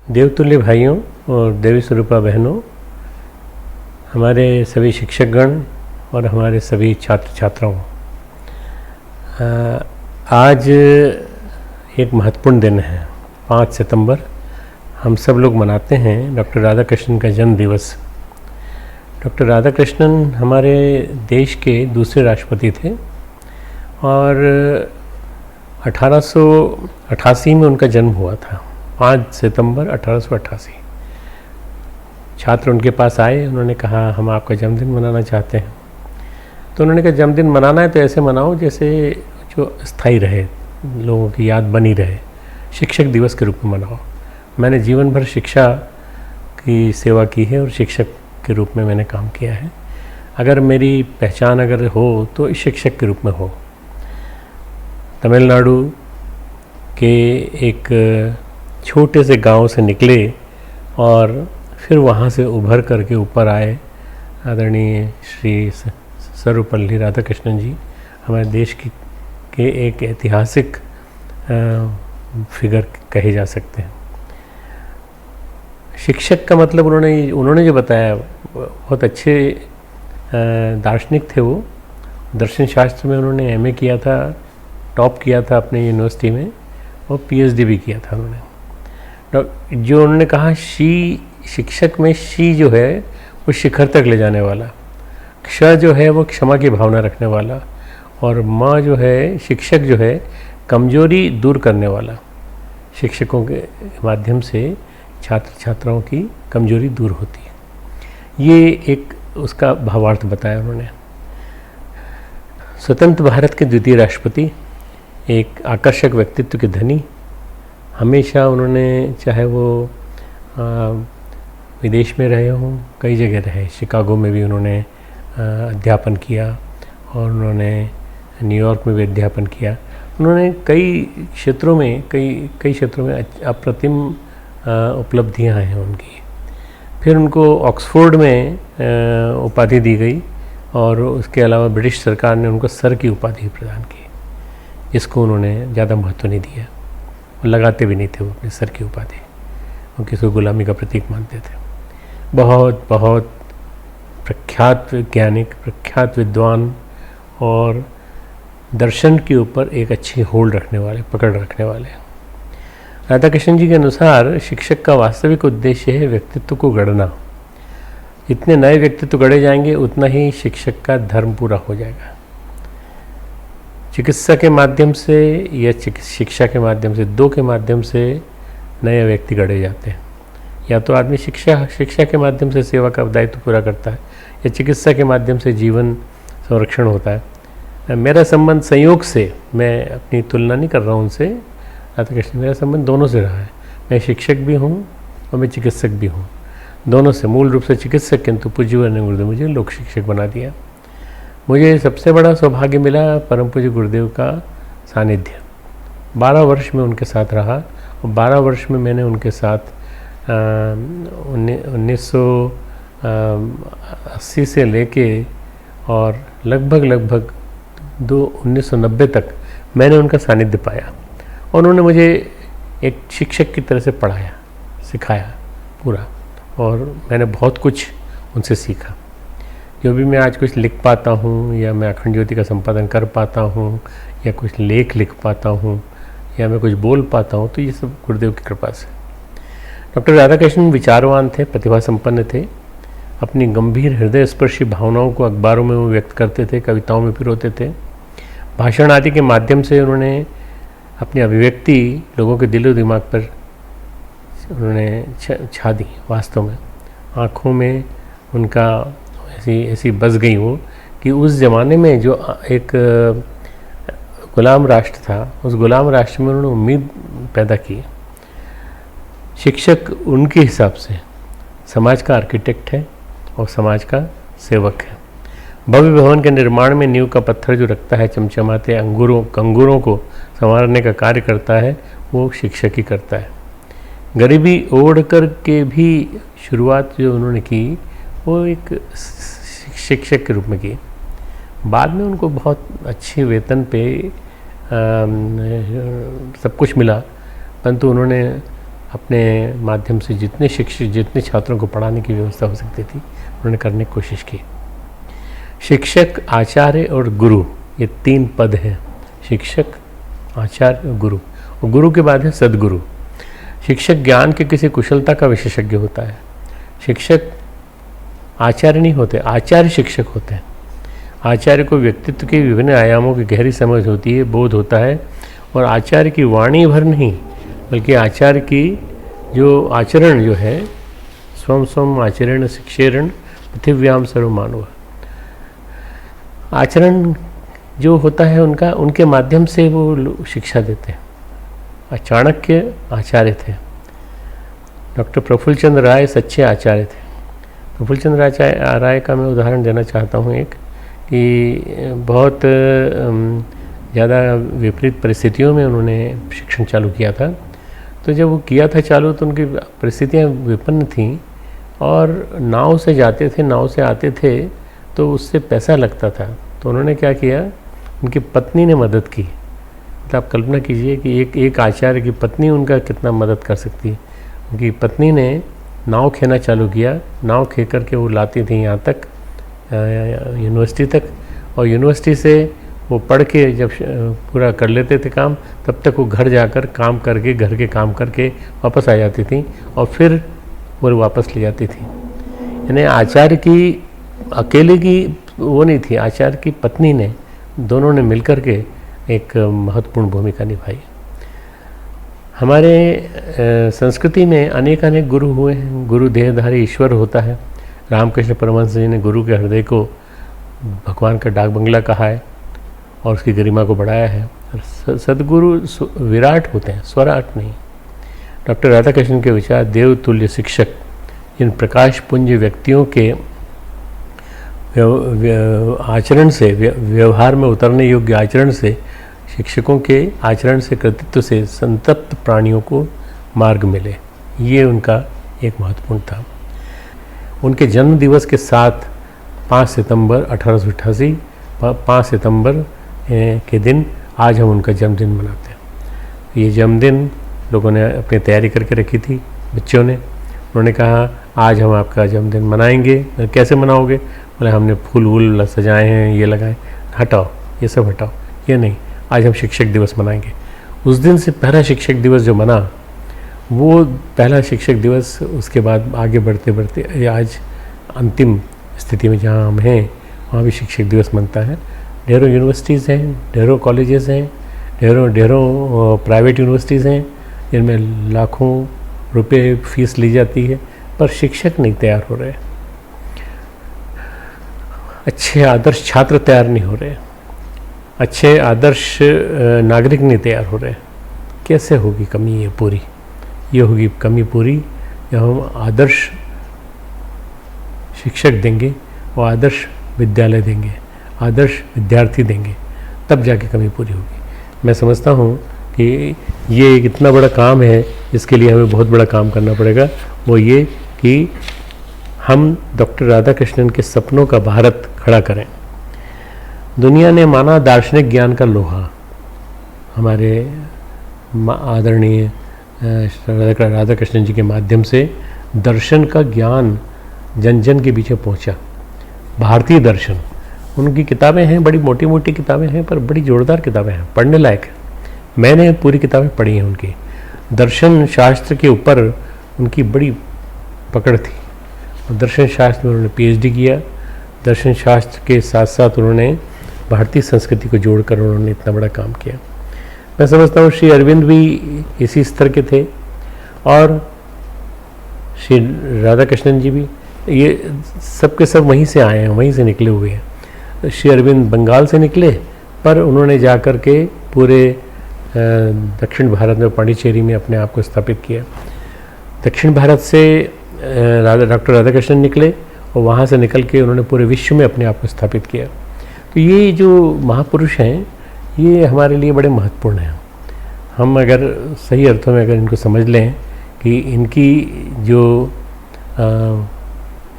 देवतुल्य भाइयों और देवी स्वरूपा बहनों, हमारे सभी शिक्षकगण और हमारे सभी छात्र छात्राओं, आज एक महत्वपूर्ण दिन है। 5 सितंबर हम सब लोग मनाते हैं डॉक्टर राधाकृष्णन का जन्म दिवस। डॉक्टर राधाकृष्णन हमारे देश के दूसरे राष्ट्रपति थे और 1888 में उनका जन्म हुआ था। 5 सितंबर 1888। छात्र उनके पास आए, उन्होंने कहा हम आपका जन्मदिन मनाना चाहते हैं। तो उन्होंने कहा जन्मदिन मनाना है तो ऐसे मनाओ जैसे जो स्थायी रहे, लोगों की याद बनी रहे, शिक्षक दिवस के रूप में मनाओ। मैंने जीवन भर शिक्षा की सेवा की है और शिक्षक के रूप में मैंने काम किया है। अगर मेरी पहचान अगर हो तो इस शिक्षक के रूप में हो। तमिलनाडु के एक छोटे से गांव से निकले और फिर वहाँ से उभर करके ऊपर आए आदरणीय श्री सर्वपल्ली राधाकृष्णन जी, हमारे देश के एक ऐतिहासिक फिगर कहे जा सकते हैं। शिक्षक का मतलब उन्होंने जो बताया, बहुत अच्छे दार्शनिक थे वो। दर्शन शास्त्र में उन्होंने एमए किया था, टॉप किया था अपने यूनिवर्सिटी में, और पीएचडी भी किया था उन्होंने। जो उन्होंने कहा शिक्षक में शी जो है वो शिखर तक ले जाने वाला, क्ष जो है वो क्षमा की भावना रखने वाला, और माँ जो है शिक्षक जो है कमजोरी दूर करने वाला। शिक्षकों के माध्यम से छात्र छात्राओं की कमजोरी दूर होती है। ये एक उसका भावार्थ बताया उन्होंने। स्वतंत्र भारत के द्वितीय राष्ट्रपति, एक आकर्षक व्यक्तित्व के धनी। हमेशा उन्होंने, चाहे वो विदेश में रहे हों, कई जगह रहे, शिकागो में भी उन्होंने अध्यापन किया और उन्होंने न्यूयॉर्क में भी अध्यापन किया। उन्होंने कई क्षेत्रों में अप्रतिम उपलब्धियां हैं उनकी। फिर उनको ऑक्सफोर्ड में उपाधि दी गई और उसके अलावा ब्रिटिश सरकार ने उनको सर की उपाधि प्रदान की, जिसको उन्होंने ज़्यादा महत्व नहीं दिया। लगाते भी नहीं थे वो अपने सर की उपाधि, वो किसी गुलामी का प्रतीक मानते थे। बहुत बहुत प्रख्यात वैज्ञानिक, प्रख्यात विद्वान और दर्शन के ऊपर एक अच्छी होल्ड रखने वाले, पकड़ रखने वाले। राधाकृष्णन जी के अनुसार शिक्षक का वास्तविक उद्देश्य है व्यक्तित्व को गढ़ना। जितने नए व्यक्तित्व गढ़े जाएंगे उतना ही शिक्षक का धर्म पूरा हो जाएगा। चिकित्सा के माध्यम से या शिक्षा के माध्यम से, दो के माध्यम से नए व्यक्ति गढ़े जाते हैं। या तो आदमी शिक्षा के माध्यम से सेवा का दायित्व पूरा करता है, या चिकित्सा के माध्यम से जीवन संरक्षण होता है। मेरा संबंध संयोग से, मैं अपनी तुलना नहीं कर रहा हूँ उनसे, राधाकृष्ण, मेरा संबंध दोनों से रहा है। मैं शिक्षक भी हूँ और मैं चिकित्सक भी हूँ, दोनों से। मूल रूप से चिकित्सक, किंतु पूज्यवर ने गुरुदेव मुझे लोक शिक्षक बना दिया। मुझे सबसे बड़ा सौभाग्य मिला परम पूज्य गुरुदेव का सानिध्य। 12 वर्ष में उनके साथ रहा और 12 वर्ष में मैंने उनके साथ 1980 से लेके और लगभग 1990 तक मैंने उनका सानिध्य पाया। और उन्होंने मुझे एक शिक्षक की तरह से पढ़ाया, सिखाया पूरा, और मैंने बहुत कुछ उनसे सीखा। जो भी मैं आज कुछ लिख पाता हूँ, या मैं अखंड ज्योति का संपादन कर पाता हूँ, या कुछ लेख लिख पाता हूँ, या मैं कुछ बोल पाता हूँ, तो ये सब गुरुदेव की कृपा से। डॉक्टर राधाकृष्णन विचारवान थे, प्रतिभा संपन्न थे। अपनी गंभीर हृदय स्पर्शी भावनाओं को अखबारों में वो व्यक्त करते थे, कविताओं में पिरोते थे। भाषण आदि के माध्यम से उन्होंने अपनी अभिव्यक्ति लोगों के दिलो दिमाग पर उन्होंने छा दी। वास्तव में आँखों में उनका ऐसी बस गई वो, कि उस ज़माने में जो एक गुलाम राष्ट्र था, उस गुलाम राष्ट्र में उन्होंने उम्मीद पैदा की। शिक्षक उनके हिसाब से समाज का आर्किटेक्ट है और समाज का सेवक है। भव्य भवन के निर्माण में नींव का पत्थर जो रखता है, चमचमाते कंगूरों को संवारने का कार्य करता है, वो शिक्षक ही करता है। गरीबी ओढ़ कर के भी शुरुआत जो उन्होंने की, वो एक शिक्षक के रूप में की। बाद में उनको बहुत अच्छे वेतन पे सब कुछ मिला, परंतु उन्होंने अपने माध्यम से जितने शिक्षक जितने छात्रों को पढ़ाने की व्यवस्था हो सकती थी उन्होंने करने की कोशिश की। शिक्षक, आचार्य और गुरु, ये 3 पद हैं। शिक्षक, आचार्य और गुरु, और गुरु के बाद है सद्गुरु। शिक्षक ज्ञान के किसी कुशलता का विशेषज्ञ होता है। शिक्षक आचार्य नहीं होते, आचार्य शिक्षक होते हैं। आचार्य को व्यक्तित्व के विभिन्न आयामों की गहरी समझ होती है, बोध होता है, और आचार्य की वाणी भर नहीं बल्कि आचार्य की जो आचरण जो है, स्वम स्वम आचरण शिक्षेरण पृथिव्याम सर्वमानव, आचरण जो होता है उनका, उनके माध्यम से वो शिक्षा देते हैं। चाणक्य आचार्य थे। डॉक्टर प्रफुल्ल चंद्र राय सच्चे आचार्य थे। प्रफुल्ल चंद्र राय का मैं उदाहरण देना चाहता हूँ एक, कि बहुत ज़्यादा विपरीत परिस्थितियों में उन्होंने शिक्षण चालू किया था। तो जब वो किया था चालू तो उनकी परिस्थितियाँ विपन्न थीं और नाव से जाते थे, नाव से आते थे, तो उससे पैसा लगता था। तो उन्होंने क्या किया, उनकी पत्नी ने मदद की। तो आप कल्पना कीजिए कि एक आचार्य की पत्नी उनका कितना मदद कर सकती है। उनकी पत्नी ने नाव खेना चालू किया, नाव खे करके वो लाती थी यहाँ तक, यूनिवर्सिटी तक, और यूनिवर्सिटी से वो पढ़ के जब पूरा कर लेते थे काम, तब तक वो घर जाकर काम करके, घर के काम करके वापस आ जाती थी और फिर वो वापस ले जाती थी। यानी आचार्य की अकेले की वो नहीं थी, आचार्य की पत्नी ने, दोनों ने मिलकर के एक महत्वपूर्ण भूमिका निभाई। हमारे संस्कृति में अनेक गुरु हुए हैं। गुरु देहधारी ईश्वर होता है। रामकृष्ण परमहंस जी ने गुरु के हृदय को भगवान का डाक बंगला कहा है और उसकी गरिमा को बढ़ाया है। सदगुरु विराट होते हैं, स्वराट नहीं। डॉक्टर राधाकृष्णन के विचार देवतुल्य शिक्षक, इन प्रकाश पुंज व्यक्तियों के आचरण से, व्यवहार में उतरने योग्य आचरण से, शिक्षकों के आचरण से, कृतित्व से संतप्त प्राणियों को मार्ग मिले, ये उनका एक महत्वपूर्ण था। उनके जन्म दिवस के साथ 5 सितंबर 1888, 5 सितंबर के दिन आज हम उनका जन्मदिन मनाते हैं। ये जन्मदिन लोगों ने अपनी तैयारी करके रखी थी, बच्चों ने। उन्होंने कहा आज हम आपका जन्मदिन मनाएंगे। कैसे मनाओगे? बोले हमने फूल वूल सजाए हैं, ये लगाए। हटाओ, ये सब हटाओ, ये नहीं, आज हम शिक्षक दिवस मनाएंगे। उस दिन से पहला शिक्षक दिवस जो मना, वो पहला शिक्षक दिवस, उसके बाद आगे बढ़ते बढ़ते आज अंतिम स्थिति में जहाँ हम हैं वहाँ भी शिक्षक दिवस मनता है। ढेरों यूनिवर्सिटीज़ हैं, ढेरों कॉलेजेस हैं, ढेरों प्राइवेट यूनिवर्सिटीज़ हैं जिनमें लाखों रुपए फीस ली जाती है, पर शिक्षक नहीं तैयार हो रहे, अच्छे आदर्श छात्र तैयार नहीं हो रहे, अच्छे आदर्श नागरिक नहीं तैयार हो रहे। कैसे होगी कमी ये पूरी? ये होगी कमी पूरी जब हम आदर्श शिक्षक देंगे और आदर्श विद्यालय देंगे, आदर्श विद्यार्थी देंगे, तब जाके कमी पूरी होगी। मैं समझता हूँ कि ये एक इतना बड़ा काम है, इसके लिए हमें बहुत बड़ा काम करना पड़ेगा। वो ये कि हम डॉक्टर राधाकृष्णन के सपनों का भारत खड़ा करें। दुनिया ने माना दार्शनिक ज्ञान का लोहा, हमारे आदरणीय राधाकृष्णन जी के माध्यम से दर्शन का ज्ञान जन जन के बीच पहुंचा। भारतीय दर्शन, उनकी किताबें हैं, बड़ी मोटी मोटी किताबें हैं, पर बड़ी जोरदार किताबें हैं, पढ़ने लायक है। मैंने पूरी किताबें पढ़ी हैं उनकी। दर्शन शास्त्र के ऊपर उनकी बड़ी पकड़ थी और दर्शन शास्त्र में उन्होंने PhD किया। दर्शन शास्त्र के साथ साथ उन्होंने भारतीय संस्कृति को जोड़कर उन्होंने इतना बड़ा काम किया। मैं समझता हूँ श्री अरविंद भी इसी स्तर के थे और श्री राधाकृष्णन जी भी, ये सब के सब वहीं से आए हैं, वहीं से निकले हुए हैं। श्री अरविंद बंगाल से निकले, पर उन्होंने जाकर के पूरे दक्षिण भारत में, पांडिचेरी में अपने आप को स्थापित किया। दक्षिण भारत से डॉक्टर राधाकृष्णन निकले और वहाँ से निकल के उन्होंने पूरे विश्व में अपने आप को स्थापित किया। तो ये जो महापुरुष हैं, ये हमारे लिए बड़े महत्वपूर्ण हैं। हम अगर सही अर्थों में अगर इनको समझ लें कि इनकी जो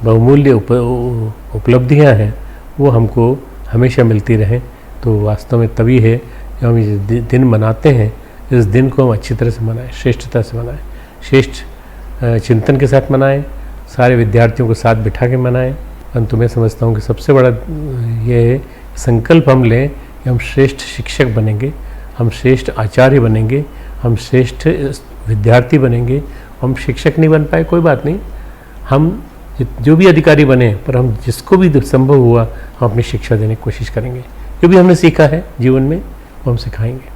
बहुमूल्य उपलब्धियां हैं वो हमको हमेशा मिलती रहें, तो वास्तव में तभी है जब हम इस दिन मनाते हैं, इस दिन को हम अच्छी तरह से मनाएं, श्रेष्ठता से मनाएं। श्रेष्ठ चिंतन के साथ मनाएं, सारे विद्यार्थियों को साथ बिठा के मनाएं। परंतु मैं समझता हूँ कि सबसे बड़ा ये संकल्प हम लें कि हम श्रेष्ठ शिक्षक बनेंगे, हम श्रेष्ठ आचार्य बनेंगे, हम श्रेष्ठ विद्यार्थी बनेंगे। हम शिक्षक नहीं बन पाए कोई बात नहीं, हम जो भी अधिकारी बने, पर हम जिसको भी संभव हुआ हम अपनी शिक्षा देने की कोशिश करेंगे। जो भी हमने सीखा है जीवन में वो हम सिखाएंगे।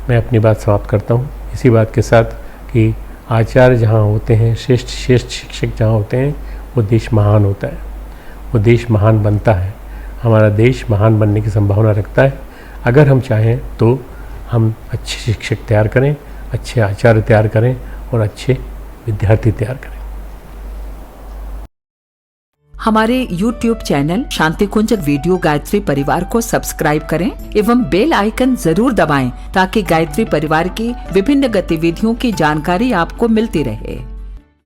मैं अपनी बात समाप्त करता हूँ इसी बात के साथ कि आचार्य जहाँ होते हैं, श्रेष्ठ शिक्षक जहाँ होते हैं, वो देश महान होता है, वो देश महान बनता है। हमारा देश महान बनने की संभावना रखता है अगर हम चाहें तो। हम अच्छे शिक्षक तैयार करें, अच्छे आचार्य तैयार करें और अच्छे विद्यार्थी तैयार करें। हमारे YouTube चैनल शांति कुंज वीडियो गायत्री परिवार को सब्सक्राइब करें एवं बेल आइकन जरूर दबाएं ताकि गायत्री परिवार की विभिन्न गतिविधियों की जानकारी आपको मिलती रहे।